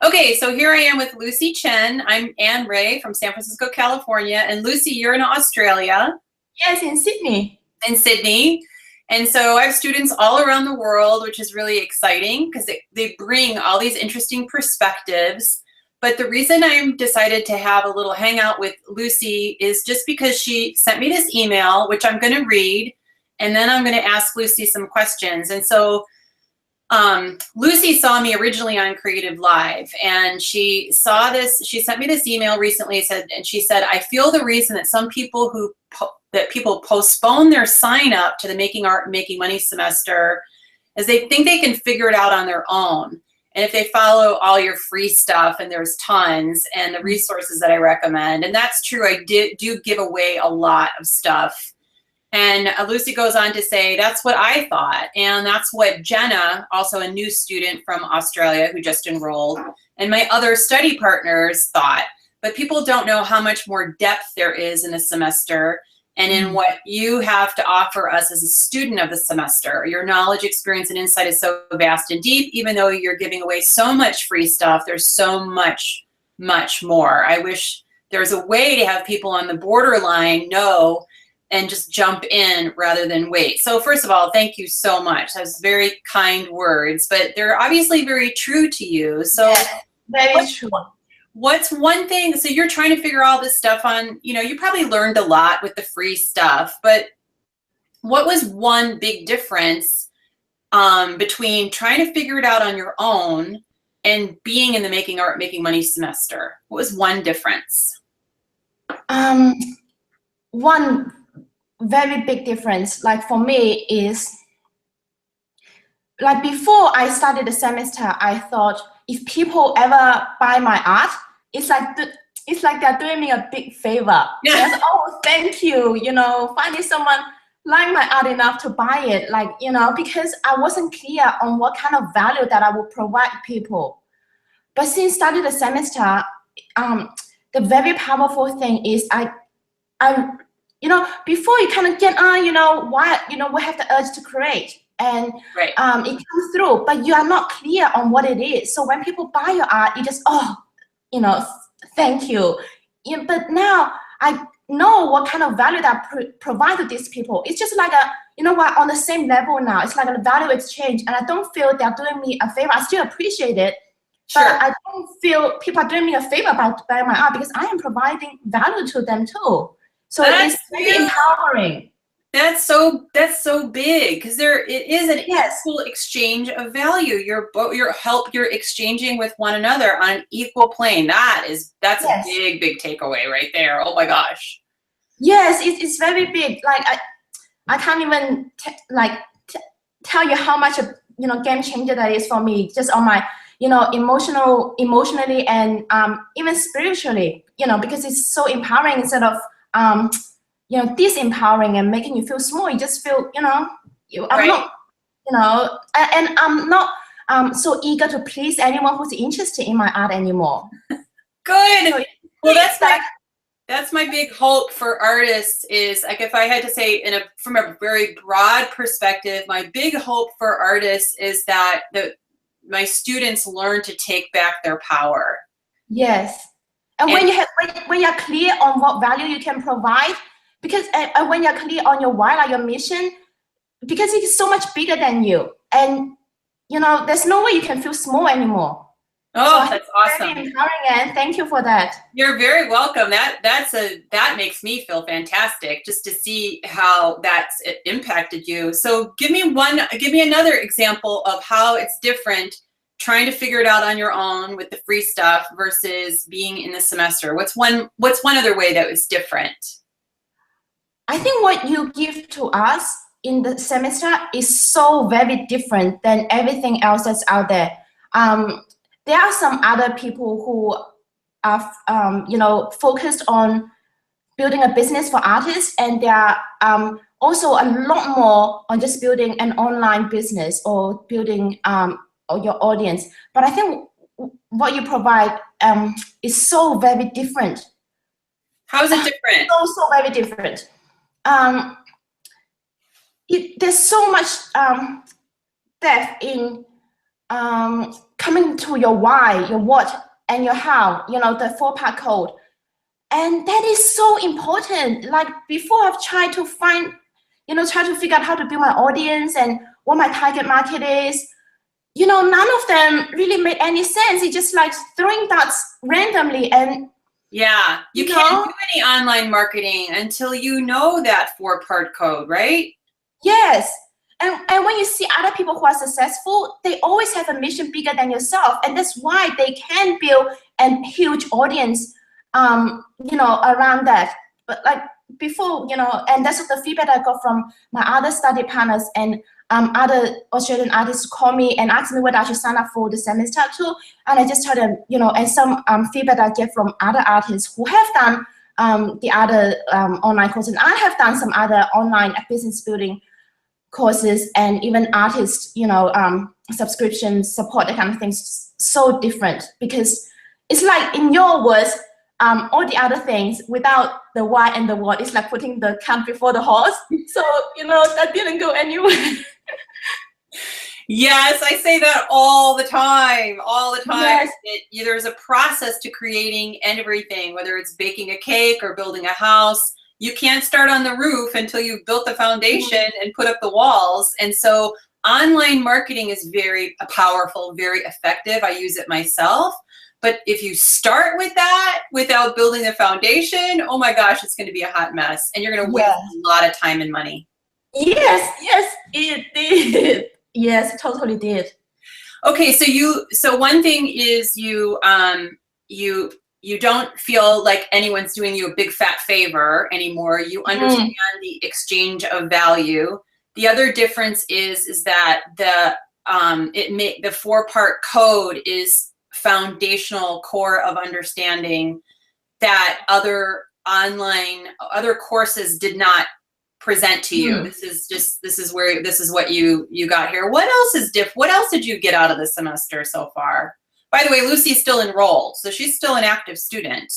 Okay, so here I am with Lucy Chen. I'm Anne Ray from San Francisco, California. And Lucy, you're in Australia. Yes, in Sydney. In Sydney. And so I have students all around the world, which is really exciting because they bring all these interesting perspectives. But the reason I decided to have a little hangout with Lucy is just because she sent me this email, which I'm going to read, and then I'm going to ask Lucy some questions. And so Lucy saw me originally on Creative Live, and she saw this. She sent me this email recently, and she said, "I feel the reason that some people people postpone their sign up to the Making Art, Making Money semester is they think they can figure it out on their own. And if they follow all your free stuff, and there's tons, and the resources that I recommend, and that's true, I do give away a lot of stuff." And Lucy goes on to say, that's what I thought. And that's what Jenna, also a new student from Australia who just enrolled, and my other study partners thought. But people don't know how much more depth there is in a semester and in what you have to offer us as a student of the semester. Your knowledge, experience, and insight is so vast and deep. Even though you're giving away so much free stuff, there's so much, much more. I wish there's a way to have people on the borderline know and just jump in rather than wait. So first of all, thank you so much. That was very kind words, but they're obviously very true to you. So yes, very true. What's one thing, so you're trying to figure all this stuff on, you probably learned a lot with the free stuff, but what was one big difference between trying to figure it out on your own and being in the Making Art, Making Money semester? What was one difference? One very big difference, like for me, is like before I started the semester, I thought if people ever buy my art, it's like they're doing me a big favor. Yes, oh, thank you. Finally someone like my art enough to buy it. Because I wasn't clear on what kind of value that I would provide people. But since started the semester, the very powerful thing is before you kind of get we have the urge to create, and right. It comes through, but you are not clear on what it is. So when people buy your art, you just, thank you. But now I know what kind of value that I provide to these people. It's just like we're on the same level now. It's like a value exchange, and I don't feel they're doing me a favor. I still appreciate it, sure. But I don't feel people are doing me a favor by buying my art, because I am providing value to them too. So it's really empowering. That's so big, because it is an equal exchange of value. You're exchanging with one another on an equal plane. That's a big takeaway right there. Oh my gosh. Yes, it's very big. Like I can't even tell you how much a game changer that is for me, just on my emotionally and even spiritually. Because it's so empowering instead of disempowering and making you feel small. You just feel, I'm not so eager to please anyone who's interested in my art anymore. Good. So well, that's my big hope for artists is, like, if I had to say from a very broad perspective, my big hope for artists is that my students learn to take back their power. Yes. And when you're clear on what value you can provide, because when you're clear on your why, your mission, because it's so much bigger than you, and there's no way you can feel small anymore. Oh, so that's awesome! Very empowering, and thank you for that. You're very welcome. That makes me feel fantastic just to see how that's impacted you. So give me another example of how it's different trying to figure it out on your own with the free stuff versus being in the semester. What's one other way that was different? I think what you give to us in the semester is so very different than everything else that's out there. There are some other people who are, focused on building a business for artists, and they are also a lot more on just building an online business or building your audience. But I think what you provide is so very different. How is it different? So very different. There's so much depth in coming to your why, your what, and your how, the 4-part code. And that is so important. Like before I've tried to find, try to figure out how to build my audience and what my target market is, none of them really made any sense. It's just like throwing darts randomly. And yeah, you can't do any online marketing until you know that 4-part code, right? Yes. And when you see other people who are successful, they always have a mission bigger than yourself. And that's why they can build a huge audience, around that. But like before, and that's the feedback I got from my other study partners and other Australian artists call me and ask me whether I should sign up for the semester too. And I just tell them, and some feedback I get from other artists who have done the other online courses. And I have done some other online business building courses and even artist, subscription support, that kind of things. So different, because it's like, in your words, all the other things without the why and the what, it's like putting the cart before the horse. So, that didn't go anywhere. Yes, I say that all the time, Yes. There's a process to creating everything, whether it's baking a cake or building a house. You can't start on the roof until you've built the foundation and put up the walls. And so online marketing is very powerful, very effective. I use it myself. But if you start with that without building the foundation, oh my gosh, it's going to be a hot mess. And you're going to waste a lot of time and money. Yes, it did. Yes, it totally did. Okay, so one thing is you don't feel like anyone's doing you a big fat favor anymore. You understand the exchange of value. The other difference is that the 4-part code is foundational core of understanding that other courses did not present to you. This is what you got here. What else is different? What else did you get out of the semester so far? By the way, Lucy's still enrolled, so she's still an active student.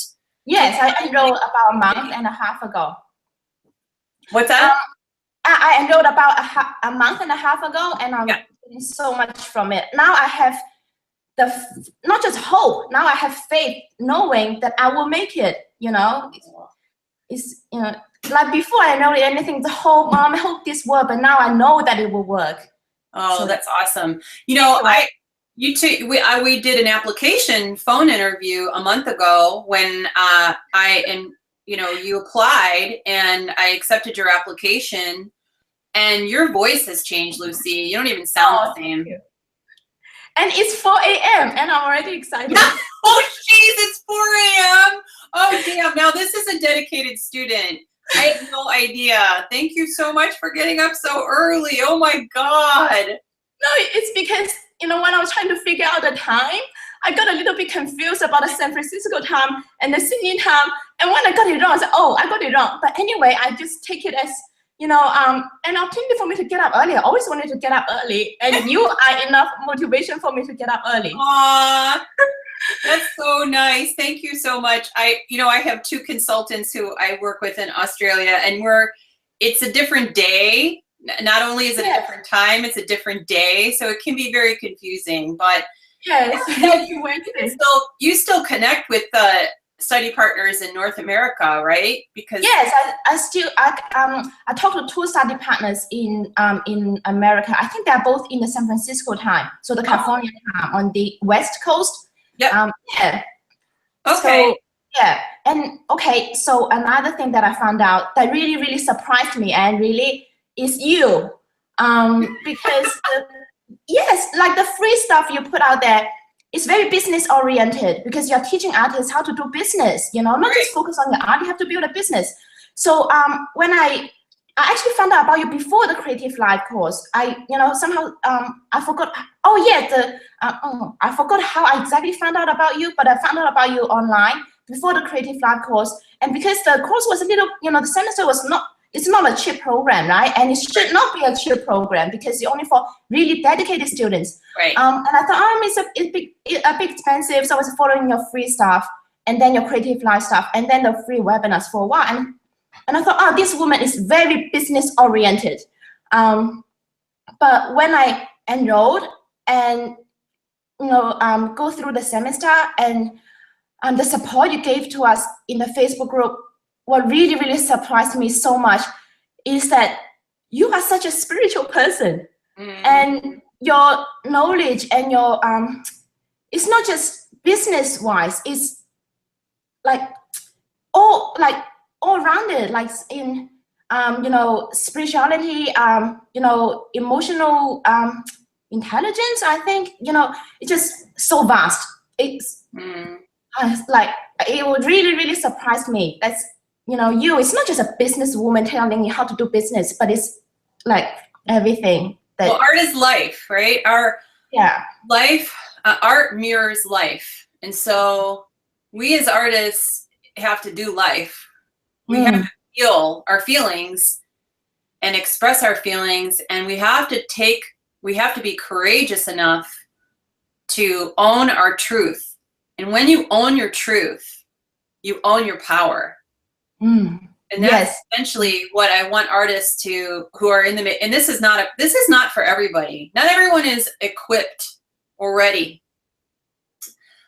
Yes, I enrolled about a month and a half ago. What's that? I enrolled about a month and a half ago, and I'm getting so much from it. Now I have not just hope, now I have faith, knowing that I will make it. It's like before I know anything, the whole Mom, I hope this works, but now I know that it will work. Oh, so that's awesome. We did an application phone interview a month ago when you applied, and I accepted your application, and your voice has changed, Lucy. You don't even sound the same. And it's 4 a.m. and I'm already excited. Oh, jeez, it's 4 a.m. Oh, damn. Now, this is a dedicated student. I had no idea. Thank you so much for getting up so early. Oh, my God. No, it's because, when I was trying to figure out the time, I got a little bit confused about the San Francisco time and the Sydney time. And when I got it wrong, I said, oh, I got it wrong. But anyway, I just take it as, an opportunity for me to get up early. I always wanted to get up early. And you are enough motivation for me to get up early. Aww. That's so nice. Thank you so much. I have 2 consultants who I work with in Australia, and it's a different day. Not only is it a different time, it's a different day. So it can be very confusing, but you still connect with the study partners in North America, right? Because I talked to 2 study partners in America. I think they're both in the San Francisco time, so the California time on the West Coast. Yep. Okay. So another thing that I found out that really, really surprised me and really is you, because like the free stuff you put out there is very business oriented, because you're teaching artists how to do business, not just focus on your art, you have to build a business. So when I actually found out about you before the Creative Life course. Somehow I forgot. I forgot how I exactly found out about you, but I found out about you online before the Creative Life course. And because the course was a little, the semester was not. It's not a cheap program, right? And it should not be a cheap program because it's only for really dedicated students. Right. And I thought, it's a bit expensive, so I was following your free stuff, and then your Creative Life stuff, and then the free webinars for a while. And I thought, this woman is very business oriented. But when I enrolled, and go through the semester, and the support you gave to us in the Facebook group, what really, really surprised me so much is that you are such a spiritual person. And your knowledge and your it's not just business wise, it's like all rounded, like in spirituality, emotional intelligence. I think it's just so vast. It's like it would really, really surprise me. That's it's not just a businesswoman telling you how to do business, but it's like everything. Well, art is life, right? Life, art mirrors life. And so we as artists have to do life. We have to feel our feelings and express our feelings. And we have to be courageous enough to own our truth. And when you own your truth, you own your power. And that's essentially what I want artists who are in the, and this is not for everybody. Not everyone is equipped or ready.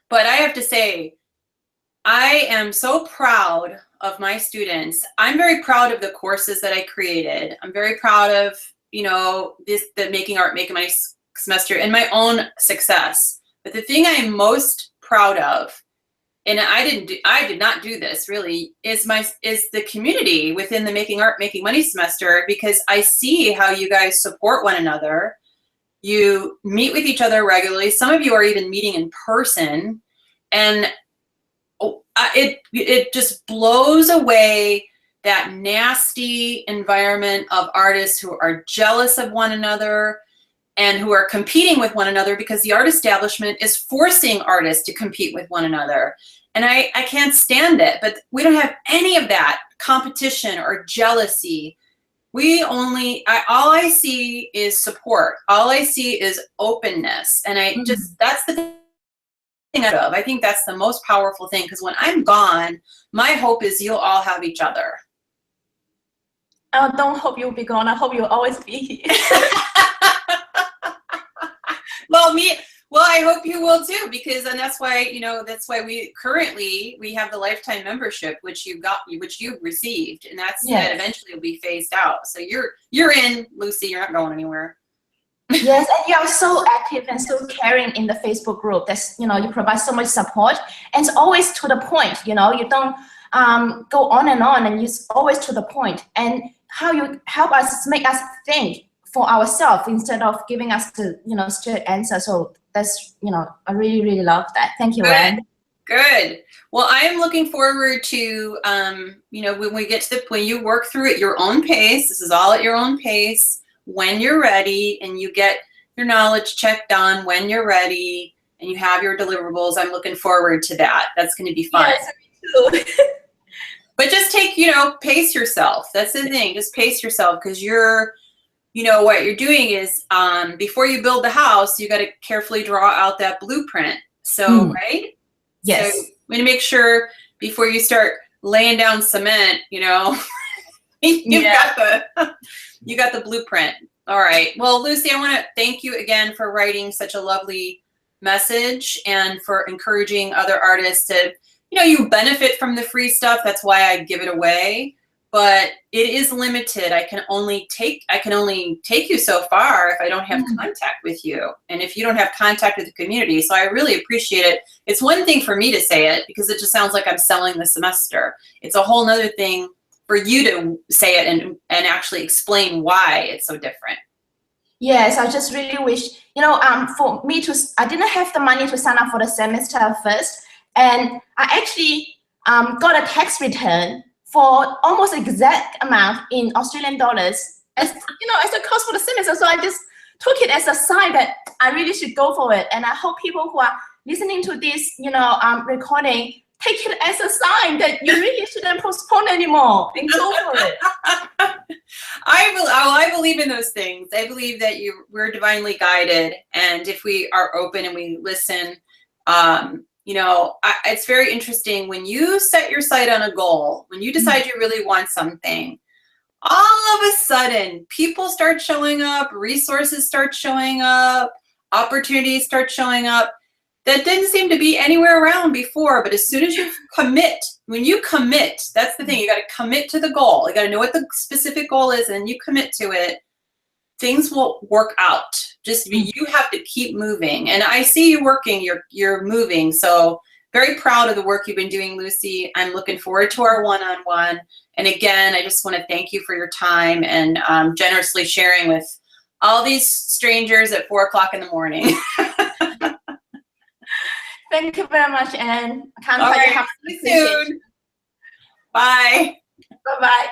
But I have to say, I am so proud of my students. I'm very proud of the courses that I created. I'm very proud of, the Making Art, Making Money semester and my own success. But the thing I'm most proud of, and I did not do this really, is the community within the Making Art, Making Money semester, because I see how you guys support one another. You meet with each other regularly. Some of you are even meeting in person, and it just blows away that nasty environment of artists who are jealous of one another and who are competing with one another, because the art establishment is forcing artists to compete with one another. And I can't stand it, but we don't have any of that competition or jealousy. All I see is support. All I see is openness. And that's the thing I think that's the most powerful thing, because when I'm gone, my hope is you'll all have each other. I don't hope you'll be gone. I hope you'll always be here. Well, I hope you will too, because, and that's why we have the lifetime membership, which you received, and that eventually will be phased out. So you're in, Lucy. You're not going anywhere. Yes, and you are so active and so caring in the Facebook group. That's you provide so much support, and it's always to the point. You don't go on, and it's always to the point. And how you help us, make us think for ourselves instead of giving us the straight answer. So that's I really, really love that. Thank you, Ren. Good. Well, I am looking forward to when we get to when you work through at your own pace. This is all at your own pace. When you're ready and you get your knowledge checked on, when you're ready and you have your deliverables, I'm looking forward to that. That's going to be fun. Yes, me too. But just pace yourself. That's the thing. Just pace yourself, because what you're doing is before you build the house, you got to carefully draw out that blueprint. So, right? Yes. So we need to make sure before you start laying down cement, you got the blueprint. All right. Well, Lucy, I want to thank you again for writing such a lovely message and for encouraging other artists to, you benefit from the free stuff. That's why I give it away. But it is limited. I can only take you so far if I don't have contact with you, and if you don't have contact with the community. So I really appreciate it. It's one thing for me to say it, because it just sounds like I'm selling the semester. It's a whole nother thing for you to say it and actually explain why it's so different. Yes, I just really wish, for me I didn't have the money to sign up for the semester first, and I actually got a tax return for almost exact amount in Australian dollars as a cost for the semester. So I just took it as a sign that I really should go for it. And I hope people who are listening to this, recording, take it as a sign that you really shouldn't postpone anymore and go for it. I believe in those things. I believe that we're divinely guided, and if we are open and we listen, it's very interesting when you set your sight on a goal, when you decide you really want something, all of a sudden people start showing up, resources start showing up, opportunities start showing up, that didn't seem to be anywhere around before. But as soon as you commit, when you commit, that's the thing, you got to commit to the goal. You got to know what the specific goal is, and you commit to it, things will work out. Just you have to keep moving. And I see you working, you're moving. So very proud of the work you've been doing, Lucy. I'm looking forward to our one-on-one. And again, I just want to thank you for your time and generously sharing with all these strangers at 4 o'clock in the morning. Thank you very much, Anne. I can't All tell you right, how see you soon. Bye. Bye-bye.